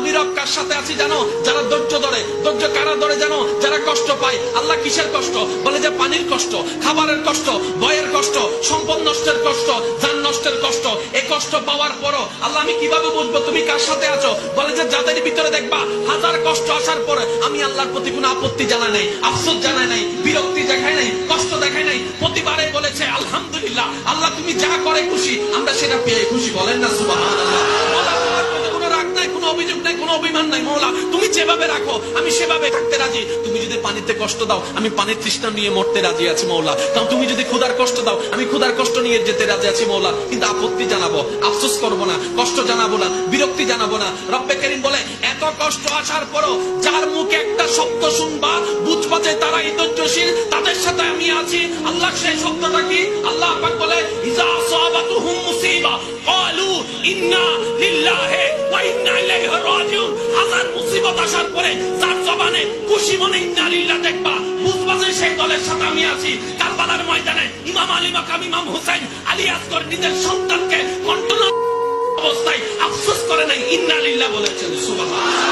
আমি রব কার সাথে আছি জানো? যারা ধৈর্য ধরে। ধৈর্য কারা ধরে জানো? যারা কষ্ট পায়। আল্লাহ কিসের কষ্ট? বলে যে পানির কষ্ট, খাবারের কষ্ট, ভয়ের কষ্ট, সম্পদ নষ্টের কষ্ট, জান নষ্টের কষ্ট। এই কষ্ট পাওয়ার পরও আল্লাহ আমি কিভাবে বুঝবো তুমি কার সাথে আছো? বলে যে যাদের ভিতরে দেখবা হাজার কষ্ট আসার পরে আমি আল্লাহর প্রতি কোনো আপত্তি জানাই নাই, আফসোস জানাই নাই, বিরক্তি দেখাই নাই, কষ্ট দেখাই নাই। প্রতিবারে বলেছে আলহামদুলিল্লাহ, আল্লাহ তুমি যা করে খুশি, আমরা সেটা পেয়ে খুশি। বলেন না সুবহানাল্লাহ। মওলা তোমার প্রতি কোনো রাগ নাই, কোনো অভিযোগ নাই, কোনো অভিমান নাই। মওলা তুমি যেভাবে রাখো আমি সেভাবে থাকতে রাজি। তুমি যদি পানিতে কষ্ট দাও আমি পানির তৃষ্ণা নিয়ে মরতে রাজি আছি মওলা। তাও তুমি যদি ক্ষুধার কষ্ট দাও আমি ক্ষুধার কষ্ট নিয়ে যেতে রাজি আছি মওলা। কিন্তু আপত্তি জানাবো, আফসোস করবো না, কষ্ট জানাবো না, বিরক্তি জানাবো না। রব্বে কারীম বলে এত কষ্ট আসার পরও যার মুখে একটা শব্দ শুনবা বুঝবা যে তারা ধৈর্যশীল, তাদের সাথে আমি আছি। আল্লাহ সেই শব্দটা কি? আল্লাহ পাক বলে ইজা আসাবাতুহুম মুসিবা ক্বালু ইন্না লিল্লাহি ওয়া ইন্না ইলাইহি রাজিউন। হাজার মুসিবত আসার পরে যার জবানে খুশি মনে ইন্না লিল্লাহ দেখবা, বুঝবা যে সেই দলের সাথে আমি আছি। কারবালার ময়দানে ইমাম আলী মাকাম ইমাম হুসাইন আলী আসগর নিজের সন্তানকে কণ্ঠনা অবস্থায় আফসোস করে নাই, ইন্না লিল্লাহ বলেছেন। সুবহানাল্লাহ।